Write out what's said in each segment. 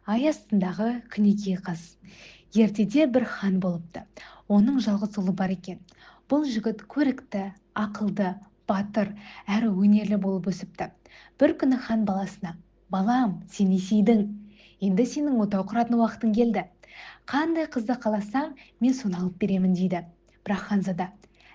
Ай астындағы күнекей қыз. Ертеде бір хан болыпты. Оның жалғыз ұлы бар екен. Бұл жігіт көрікті, ақылды, батыр, әрі өнерлі болып өсіпті. Бір күні хан баласына: «Балам, сен есейдің. Енді сенің отау құратын уақытың келді. Қандай қызды қаласаң, мен соны алып беремін» дейді. Бірақ ханзада: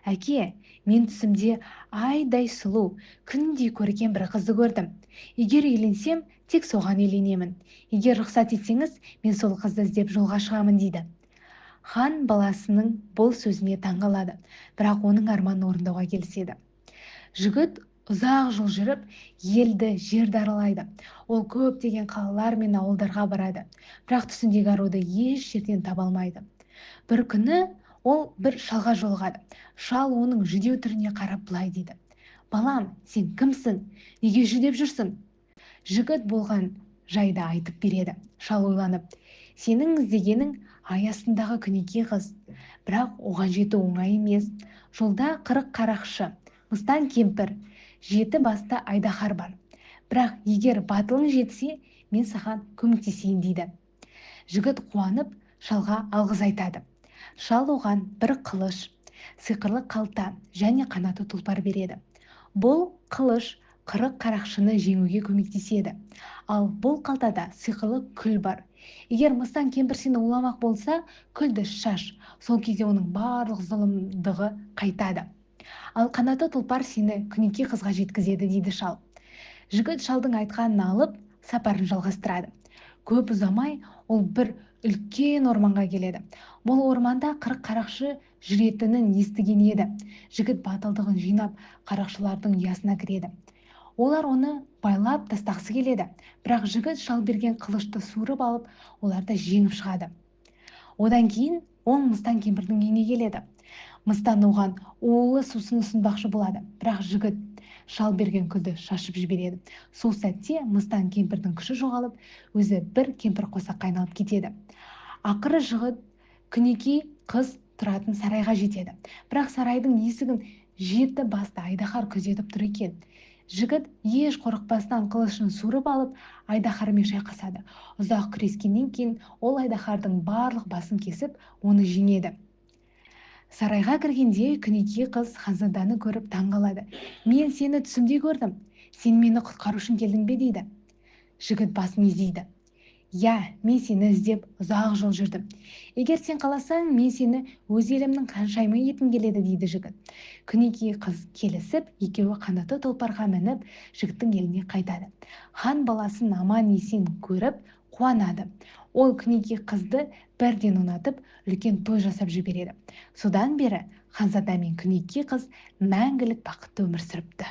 «Әке, мен түсімде айдай сұлу, күндей көркем бір қызды көрдім. Егер үйленсем, тек соған үйленемін. Егер рұқсат етсеңіз, мен сол қызды іздеп жолға шығамын» дейді. Хан баласының бұл сөзіне таңғалады, бірақ оның арманын орындауға келіседі. Жігіт ұзақ жол жүріп, елді жерді аралайды. Ол көптеген қалалар мен ауылдарға барады, бірақ түсіндегі аруды еш жерден таба алмайды. Бір күні ол бір шалға жолығады. Шал оның жүдеу түріне қарап былай дейді: «Балам, сен кімсің? Неге жүдеп жүрсің?» Жігіт болған жайды айтып береді. Шал ойланып: «Сенің іздегенің ай астындағы күнекей қыз. Бірақ оған жету оңай емес. Жолда 40 қарақшы, мыстан кемпір, 7 басты айдаһар бар. Бірақ егер батылың жетсе, мен саған көмектесейін» дейді. Жігіт қуанып шалға алғыс айтады. Шал оған бір қылыш, сиқырлы қалта және қанаты тұлпар береді. Бұл қылыш 40 қарақшыны жеңуге көмектеседі. Ал бұл қалтада сиқырлы күл бар. Егер мыстан кемпір сені уламақ болса, күлді шаш. Сол кезде оның барлық зұлымдығы қайтады. Ал қанаты тұлпар сені күнекей қызға жеткізеді» дейді шал. Жігіт шалдың айтқанын алып, сапарын жалғастырады. Көп ұзамай ол бір үлкен орманға келеді. Бұл орманда 40 қарақшы жүретінін естіген еді. Жігіт батылдығын жинап, қарақшылардың ұясына кіреді. Олар оны байлап тастағысы келеді, бірақ жігіт шал берген қылышты суырып алып, оларды жеңіп шығады. Одан кейін оң мыстан кемпірдің үйіне келеді. Мыстан оған улы сусын ұсынбақшы болады, бірақ жігіт шал берген күлді шашып жібереді. Сол сәтте мыстан кемпірдің күші жоғалып, өзі бір кемпір қосаққа айналып кетеді. Ақыры жігіт күнекей қыз тұратын сарайға жетеді. Бірақ сарайдың есігін 7 басты айдаһар күзетіп тұр екен. Жігіт еш қорықпастан қылышын суырып алып, айдаһармен шайқасады. Ұзақ күрескеннен кейін ол айдаһардың барлық басын кесіп, оны жеңеді. Сарайға кіргенде күнекей қыз ханзаданы көріп таңғалады. «Мен сені түсімде көрдім. Сен мені құтқару үшін келдің бе?» дейді. Жігіт басын изейді. «Я, мен сені іздеп ұзақ жол жүрдім. Егер сен қаласаң, мен сені өз елімнің ханшайымы еткім келеді» дейді жігіт. Күнекей қыз келісіп, екеуі қанаты тұлпарға мініп, жігіттің еліне қайтады. Хан баласын аман есен көріп қуанады. Ол күнекей қызды бірден ұнатып, үлкен той жасап жібереді. Содан бері ханзада мен күнекей қыз мәңгілік бақытты өмір сүріпті.